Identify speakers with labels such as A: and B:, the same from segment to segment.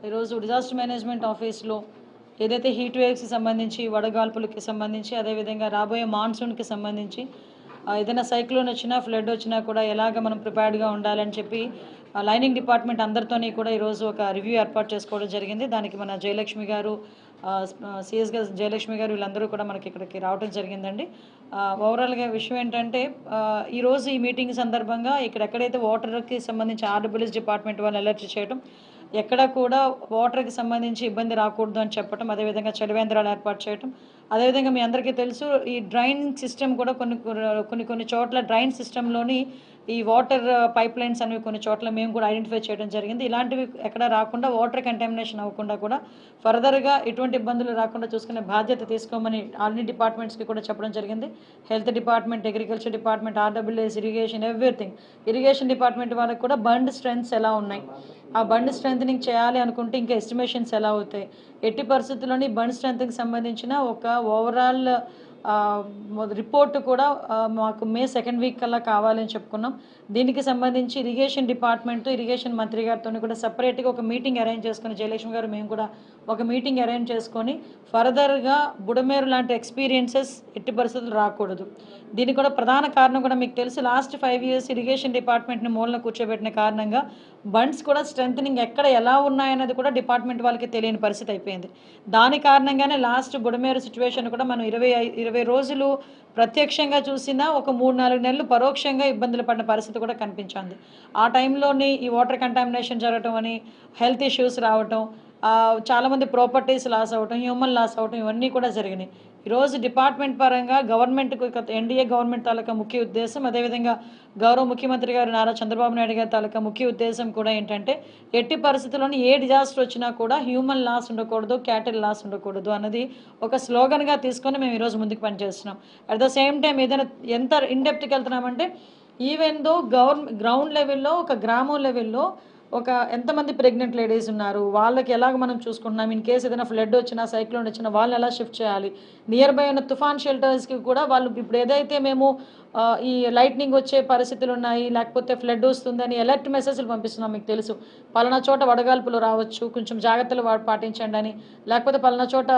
A: ఈరోజు disaster management ఆఫీస్లో ఏదైతే హీట్ వేవ్స్కి సంబంధించి వడగాల్పులకి సంబంధించి అదేవిధంగా రాబోయే మాన్సూన్కి సంబంధించి ఏదైనా సైక్లోన్ వచ్చినా ఫ్లడ్ వచ్చినా కూడా ఎలాగ మనం ప్రిపేర్డ్గా ఉండాలని చెప్పి లైనింగ్ డిపార్ట్మెంట్ అందరితోని కూడా ఈరోజు ఒక రివ్యూ ఏర్పాటు చేసుకోవడం జరిగింది. దానికి మన జయలక్ష్మి గారు సిఎస్ గారు జయలక్ష్మి గారు వీళ్ళందరూ కూడా మనకి ఇక్కడికి రావడం జరిగిందండి. ఓవరాల్గా విషయం ఏంటంటే ఈరోజు ఈ మీటింగ్ సందర్భంగా ఇక్కడ ఎక్కడైతే వాటర్కి సంబంధించి ఆర్డబ్ల్యూఎస్ డిపార్ట్మెంట్ వాళ్ళు అలర్ట్ చేయడం, ఎక్కడ కూడా వాటర్కి సంబంధించి ఇబ్బంది రాకూడదు అని చెప్పడం, అదేవిధంగా చలివేంద్రాలు ఏర్పాటు చేయడం, అదేవిధంగా మీ అందరికీ తెలుసు ఈ డ్రైన్ సిస్టమ్ కూడా కొన్ని చోట్ల డ్రైన్ సిస్టంలోని ఈ వాటర్ పైప్ లైన్స్ అనేవి కొన్ని చోట్ల మేము కూడా ఐడెంటిఫై చేయడం జరిగింది. ఇలాంటివి ఎక్కడ రాకుండా వాటర్ కంటామినేషన్ అవ్వకుండా కూడా ఫర్దర్గా ఎటువంటి ఇబ్బందులు రాకుండా చూసుకునే బాధ్యత తీసుకోమని అన్ని డిపార్ట్మెంట్స్కి కూడా చెప్పడం జరిగింది. Health department, agriculture department, RWS, irrigation, everything. Irrigation department వాళ్ళకి కూడా బండ్ స్ట్రెంత్స్ ఎలా ఉన్నాయి, ఆ బండ్ స్ట్రెంథనింగ్ చేయాలి అనుకుంటే ఇంకా ఎస్టిమేషన్స్ ఎలా అవుతాయి, ఎట్టి పరిస్థితుల్లోని బండ్ స్ట్రెంత్కి సంబంధించిన ఒక ఓవరాల్ రిపోర్ట్ కూడా మాకు మే 2nd వీక్ కల్లా కావాలని చెప్పుకున్నాం. దీనికి సంబంధించి ఇరిగేషన్ డిపార్ట్మెంట్, ఇరిగేషన్ మంత్రి గారితో కూడా సపరేట్గా ఒక మీటింగ్ అరేంజ్ చేసుకుని, జయలక్ష్మి గారు మేము కూడా ఒక మీటింగ్ అరేంజ్ చేసుకొని ఫర్దర్గా బుడమేరు లాంటి ఎక్స్పీరియన్సెస్ ఎట్టి పరిస్థితులు రాకూడదు. దీనికి కూడా ప్రధాన కారణం కూడా మీకు తెలుసు, లాస్ట్ 5 years ఇరిగేషన్ డిపార్ట్మెంట్ని మూలన కూర్చోబెట్టిన కారణంగా బండ్స్ కూడా స్ట్రెంథనింగ్ ఎక్కడ ఎలా ఉన్నాయన్నది కూడా డిపార్ట్మెంట్ వాళ్ళకి తెలియని పరిస్థితి అయిపోయింది. దాని కారణంగానే లాస్ట్ బుడమేరు సిచ్యువేషన్ కూడా మనం 20 రోజులు ప్రత్యక్షంగా చూసినా ఒక 3-4 నెలలు పరోక్షంగా ఇబ్బందులు పడిన పరిస్థితి కూడా కనిపించింది. ఆ టైంలోని ఈ వాటర్ కంటామినేషన్ జరగటం అని, హెల్త్ ఇష్యూస్ రావటం, చాలామంది ప్రాపర్టీస్ లాస్ అవ్వటం, హ్యూమన్ లాస్ అవ్వటం, ఇవన్నీ కూడా జరిగినాయి. ఈరోజు డిపార్ట్మెంట్ పరంగా గవర్నమెంట్కు ఎన్డీఏ గవర్నమెంట్ తాలూకా ముఖ్య ఉద్దేశం, అదేవిధంగా గౌరవ ముఖ్యమంత్రి గారు నారా చంద్రబాబు నాయుడు గారి తాలూకా ముఖ్య ఉద్దేశం కూడా ఏంటంటే ఎట్టి పరిస్థితుల్లోని ఏ డిజాస్టర్ వచ్చినా కూడా హ్యూమన్ లాస్ ఉండకూడదు, క్యాటిల్ లాస్ ఉండకూడదు అన్నది ఒక స్లోగన్గా తీసుకొని మేము ఈరోజు ముందుకు పనిచేస్తున్నాం. అట్ ద సేమ్ టైం ఏదైనా ఎంత ఇన్డెప్త్కి వెళ్తున్నామంటే ఈవెన్ దో గ్రౌండ్ లెవెల్లో, ఒక గ్రామం లెవెల్లో ఒక ఎంతమంది ప్రెగ్నెంట్ లేడీస్ ఉన్నారు, వాళ్ళకి ఎలాగ మనం చూసుకుంటున్నాం, ఇన్ కేసు ఏదైనా ఫ్లడ్ వచ్చినా, సైక్లోన్ వచ్చినా వాళ్ళని ఎలా షిఫ్ట్ చేయాలి, నియర్ బై ఉన్న తుఫాన్ షెల్టర్స్కి కూడా వాళ్ళు ఇప్పుడు ఏదైతే మేము ఈ లైట్నింగ్ వచ్చే పరిస్థితులు ఉన్నాయి, లేకపోతే ఫ్లడ్ వస్తుందని అలర్ట్ మెసేజ్లు పంపిస్తున్నాం. మీకు తెలుసు పలానా చోట వడగాల్పులు రావచ్చు, కొంచెం జాగ్రత్తలు పాటించండి అని, లేకపోతే పలానా చోట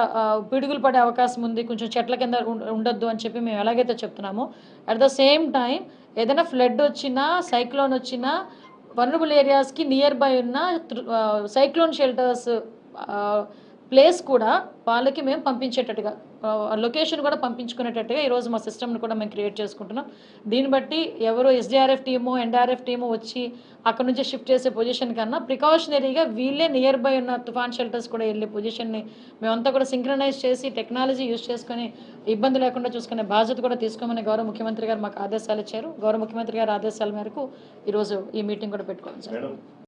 A: పిడుగులు పడే అవకాశం ఉంది, కొంచెం చెట్ల కింద ఉండొద్దు అని చెప్పి మేము ఎలాగైతే చెప్తున్నామో, అట్ ద సేమ్ టైం ఏదైనా ఫ్లడ్ వచ్చినా, సైక్లోన్ వచ్చినా వల్నరబుల్ ఏరియాస్కి నియర్ బై ఉన్న సైక్లోన్ షెల్టర్స్ ప్లేస్ కూడా వాళ్ళకి మేము పంపించేటట్టుగా, లొకేషన్ కూడా పంపించుకునేటట్టుగా ఈరోజు మా సిస్టమ్ని కూడా మేము క్రియేట్ చేసుకుంటున్నాం. దీన్ని బట్టి ఎవరు ఎస్డిఆర్ఎఫ్ టీము, ఎన్డీఆర్ఎఫ్ టీము వచ్చి అక్కడ నుంచి షిఫ్ట్ చేసే పొజిషన్ కన్నా ప్రికాషనరీగా వీళ్ళే నియర్ బై ఉన్న తుఫాన్ షెల్టర్స్ కూడా వెళ్ళే పొజిషన్ని మేమంతా కూడా సింక్రనైజ్ చేసి టెక్నాలజీ యూజ్ చేసుకొని ఇబ్బంది లేకుండా చూసుకునే బాధ్యత కూడా తీసుకోమని గౌరవ ముఖ్యమంత్రి గారు మాకు ఆదేశాలు ఇచ్చారు. గౌరవ ముఖ్యమంత్రి గారి ఆదేశాల మేరకు ఈరోజు ఈ మీటింగ్ కూడా పెట్టుకోవాలి సార్.